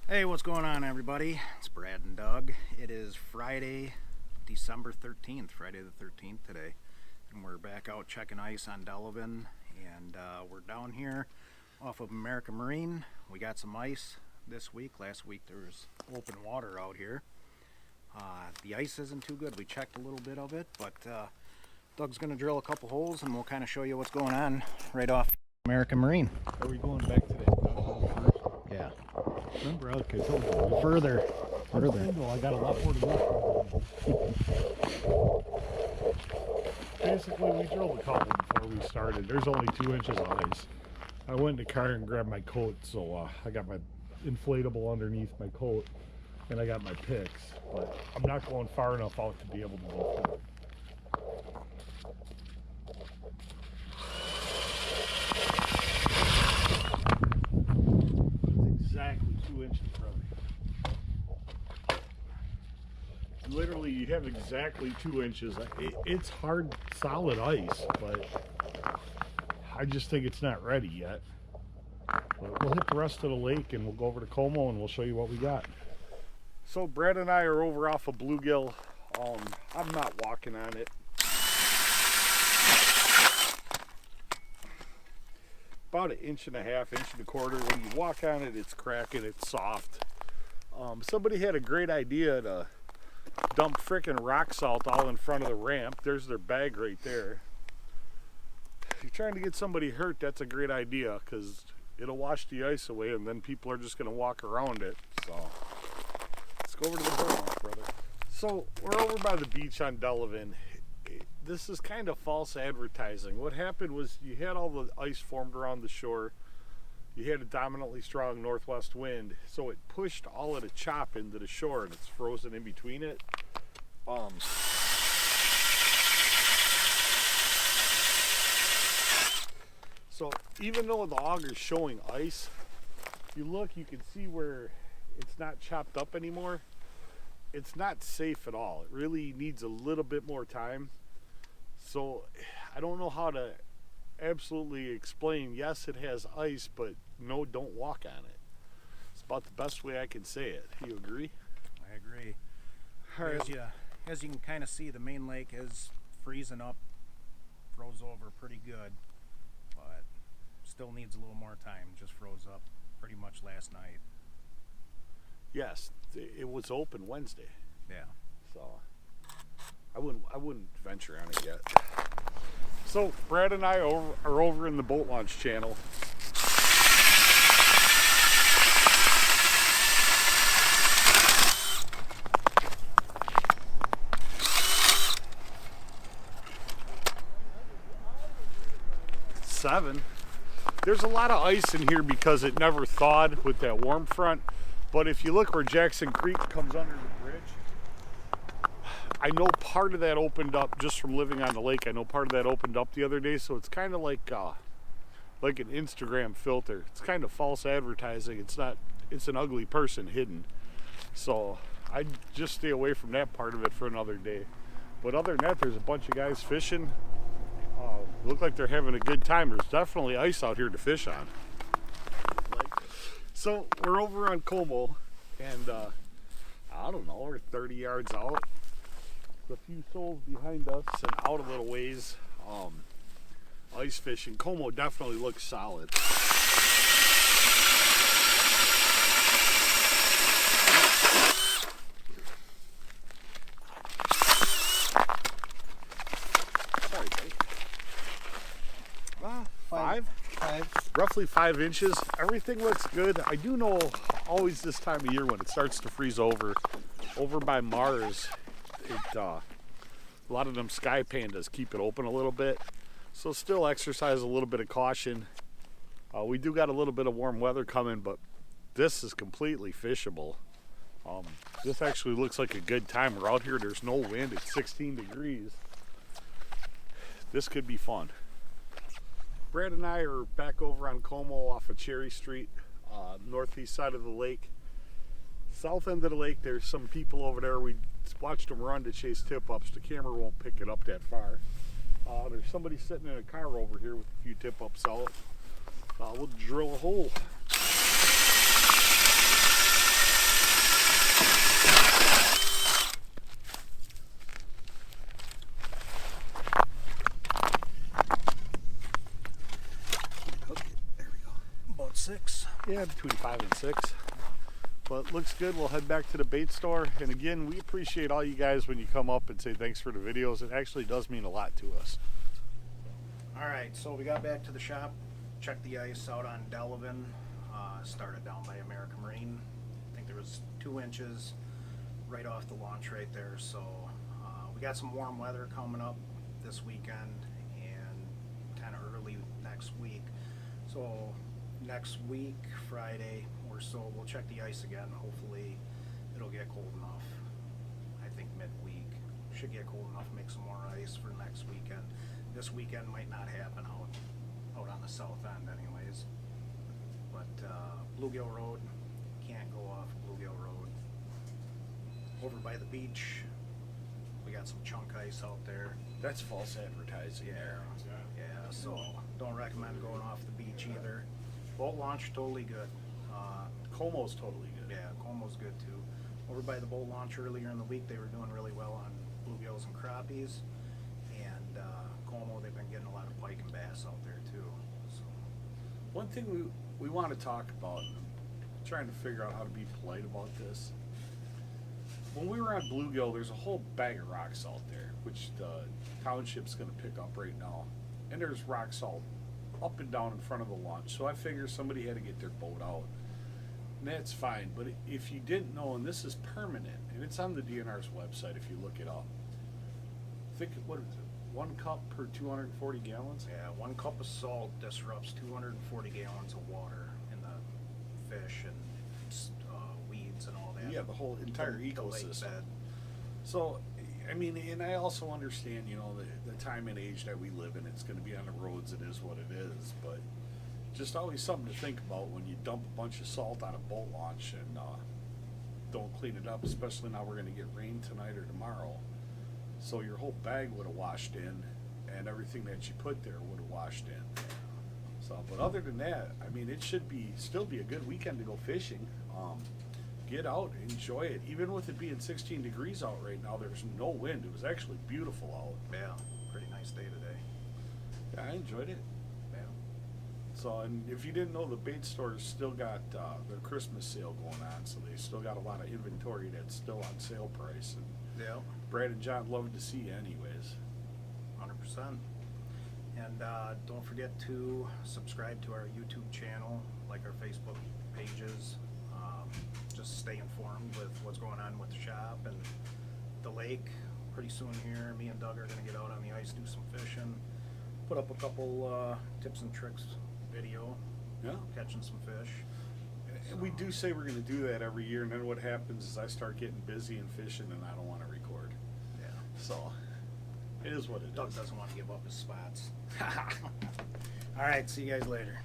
Hey, what's going on, everybody? It's Brad and Doug. It is Friday, December 13th, Friday the 13th today, and we're back out checking ice on Delavan, and we're down here off of American Marine. We got some ice this week. Last week there was open water out here. The ice isn't too good. We checked a little bit of it, but Doug's going to drill a couple holes, and we'll kind of show you what's going on right off American Marine. Are we going back to that first? Yeah. Remember, okay, so Further. I got a lot more to go. Basically, we drilled a couple before we started. There's only 2 inches of ice. I went in the car and grabbed my coat, so I got my inflatable underneath my coat, and I got my picks. But I'm not going far enough out to be able to go through it. Exactly 2 inches, brother. Literally, you have exactly 2 inches. It's hard, solid ice, but I just think it's not ready yet. But we'll hit the rest of the lake and we'll go over to Como and we'll show you what we got. So Brad and I are over off of Bluegill. I'm not walking on it. About 1.5 inches, 1.25 inches. When you walk on it, it's cracking, it's soft. Somebody had a great idea to dump frickin' rock salt all in front of the ramp. There's their bag right there. If you're trying to get somebody hurt, that's a great idea, because it'll wash the ice away and then people are just going to walk around it. So let's go over to the burn, brother. So we're over by the beach on Delavan. This is kind of false advertising. What happened was you had all the ice formed around the shore. You had a dominantly strong northwest wind, so it pushed all of the chop into the shore and it's frozen in between it. So even though the auger's showing ice, if you look, you can see where it's not chopped up anymore. It's not safe at all. It really needs a little bit more time. So I don't know how to absolutely explain. Yes, it has ice, but no, don't walk on it. It's about the best way I can say it. You agree? I agree. All right. As you can kind of see, the main lake is freezing up, froze over pretty good, but still needs a little more time. Just froze up pretty much last night. Yes, it was open Wednesday. Yeah. So I wouldn't venture on it yet. So Brad and I are over in the boat launch channel. Seven. There's a lot of ice in here because it never thawed with that warm front. But if you look where Jackson Creek comes under the bridge, I know part of that opened up just from living on the lake. I know part of that opened up the other day, so it's kind of like an Instagram filter. It's kind of false advertising. It's not. It's an ugly person hidden. So I just stay away from that part of it for another day. But other than that, there's a bunch of guys fishing. Look like they're having a good time. There's definitely ice out here to fish on. So we're over on Como, and I don't know, we're 30 yards out. A few souls behind us and out a little ways, ice fishing. Como definitely looks solid. Sorry, buddy. Five? Roughly 5 inches. Everything looks good. I do know always this time of year when it starts to freeze over by Mars, a lot of them sky pandas keep it open a little bit, so still exercise a little bit of caution. We do got a little bit of warm weather coming, but this is completely fishable. This actually looks like a good time. We're out here, there's no wind, it's 16 degrees. This could be fun. Brad and I are back over on Como off of Cherry Street, northeast side of the lake. South end of the lake, there's some people over there. We watched them run to chase tip-ups. The camera won't pick it up that far. There's somebody sitting in a car over here with a few tip-ups out. We'll drill a hole. Yeah, between 5 and 6. But looks good. We'll head back to the bait store. And again, we appreciate all you guys when you come up and say thanks for the videos. It actually does mean a lot to us. Alright, so we got back to the shop, checked the ice out on Delavan, started down by American Marine. I think there was 2 inches right off the launch right there, so we got some warm weather coming up this weekend and kind of early next week. So next week, Friday or so, we'll check the ice again. Hopefully it'll get cold enough. I think midweek should get cold enough to make some more ice for next weekend. This weekend might not happen out on the south end anyways. But Bluegill Road, can't go off Bluegill Road. Over by the beach, we got some chunk ice out there. That's false advertising. Yeah, so don't recommend going off the beach either. Boat launch, totally good. Como's totally good. Yeah, Como's good too. Over by the boat launch earlier in the week, they were doing really well on bluegills and crappies. And Como, they've been getting a lot of pike and bass out there too. So. One thing we want to talk about, and I'm trying to figure out how to be polite about this. When we were on Bluegill, there's a whole bag of rock salt there, which the township's going to pick up right now. And there's rock salt up and down in front of the launch. So I figure somebody had to get their boat out. And that's fine. But if you didn't know, and this is permanent, and it's on the DNR's website if you look it up. Think, what is it? 1 cup per 240 gallons? Yeah, 1 cup of salt disrupts 240 gallons of water in the fish and weeds and all that. Yeah, the whole entire The lake ecosystem. bed. So, I mean, and I also understand, you know, the time and age that we live in. It's going to be on the roads. It is what it is. But just always something to think about when you dump a bunch of salt on a boat launch and don't clean it up, especially now we're going to get rain tonight or tomorrow. So your whole bag would have washed in, and everything that you put there would have washed in. So, but other than that, I mean, it should still be a good weekend to go fishing. Get out, enjoy it. Even with it being 16 degrees out right now, there's no wind. It was actually beautiful out. Yeah, pretty nice day today. Yeah, I enjoyed it. Yeah. So, and if you didn't know, the bait stores still got their Christmas sale going on, so they still got a lot of inventory that's still on sale price. And Yeah. Brad and John love to see you anyways. 100%. And don't forget to subscribe to our YouTube channel, like our Facebook pages. Just stay informed with what's going on with the shop and the lake. Pretty soon here, me and Doug are going to get out on the ice, do some fishing, put up a couple tips and tricks video, Yeah. catching some fish. And we do say we're going to do that every year, and then what happens is I start getting busy and fishing, and I don't want to record. Yeah. So, it is what it Doug is. doesn't want to give up his spots. All right, see you guys later.